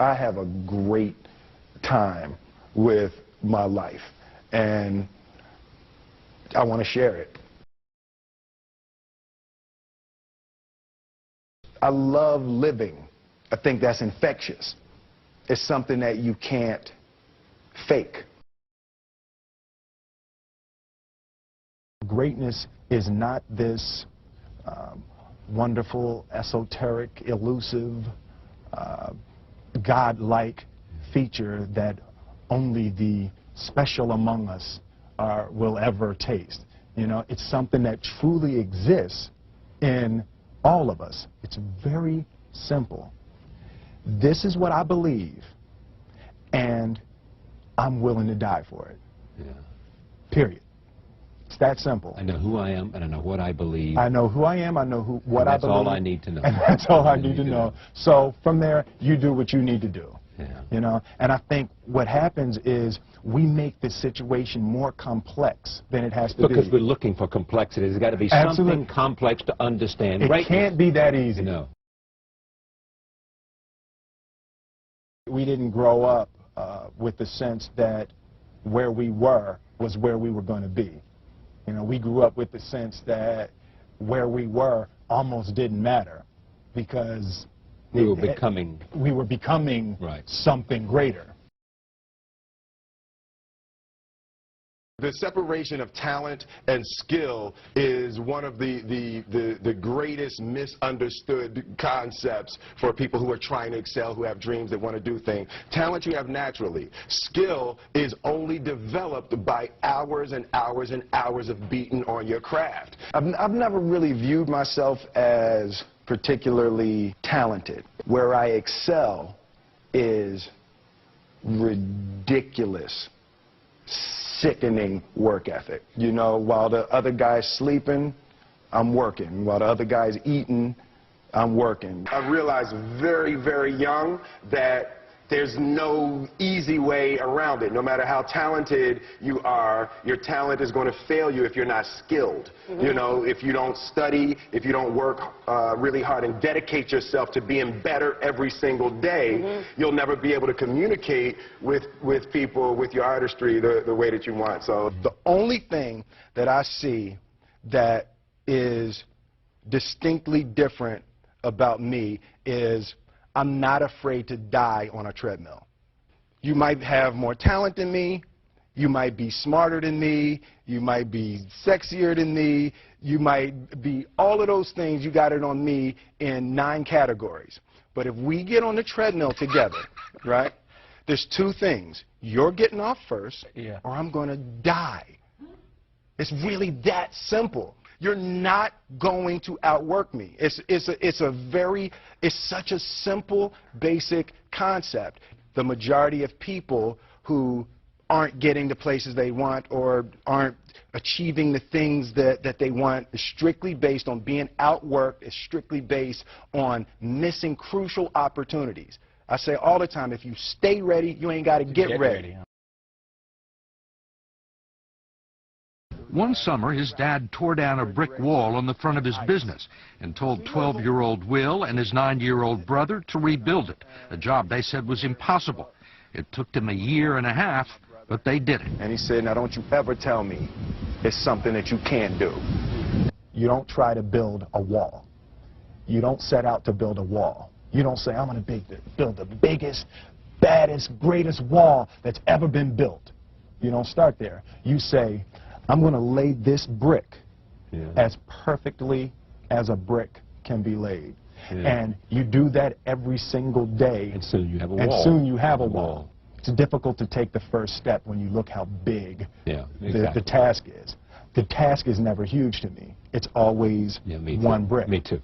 I have a great time with my life, and I want to share it. I love living. I think that's infectious. It's something that you can't fake. Greatness is not this wonderful, esoteric, elusive, God-like feature that only the special among us will ever taste. You know, it's something that truly exists in all of us. It's very simple. This is what I believe, and I'm willing to die for it. Yeah. Period. It's that simple. I know who I am, and I know what I believe. I know who I am, I know what I believe. That's all I need to know. And that's all I need to know. So from there, you do what you need to do. Yeah. You know, and I think what happens is we make the situation more complex than it has to be. Because we're looking for complexity. There's got to be something complex to understand. It can't be that easy. No. We didn't grow up with the sense that where we were was where we were going to be. You know, we grew up with the sense that where we were almost didn't matter because we were becoming right. Something greater. The separation of talent and skill is one of the greatest misunderstood concepts for people who are trying to excel, who have dreams, that want to do things. Talent you have naturally. Skill is only developed by hours and hours and hours of beating on your craft. I've never really viewed myself as particularly talented. Where I excel is ridiculous, sickening work ethic. You know, while the other guy's sleeping, I'm working. While the other guy's eating, I'm working. I realized very, very young that there's no easy way around it. No matter how talented you are, your talent is going to fail you if you're not skilled. Mm-hmm. You know, if you don't study, if you don't work really hard and dedicate yourself to being better every single day, mm-hmm. you'll never be able to communicate with people, with your artistry, the way that you want. So the only thing that I see that is distinctly different about me is I'm not afraid to die on a treadmill. You might have more talent than me, you might be smarter than me, you might be sexier than me, you might be all of those things. You got it on me in 9 categories. But if we get on the treadmill together, right, there's 2 things. You're getting off first, or I'm going to die. It's really that simple. You're not going to outwork me. It's such a simple, basic concept. The majority of people who aren't getting the places they want or aren't achieving the things that they want is strictly based on being outworked, is strictly based on missing crucial opportunities. I say all the time, if you stay ready, you ain't got to get ready. One summer, his dad tore down a brick wall on the front of his business and told 12-year-old Will and his 9-year-old brother to rebuild it, a job they said was impossible. It took them 1.5 years, but they did it. And he said, now don't you ever tell me it's something that you can't do. You don't try to build a wall. You don't set out to build a wall. You don't say, I'm going to build the biggest, baddest, greatest wall that's ever been built. You don't start there. You say, I'm going to lay this brick as perfectly as a brick can be laid. And you do that every single day. And soon you have a wall. And soon you have a wall. It's difficult to take the first step when you look how big the task is. The task is never huge to me. It's always one brick. Me too.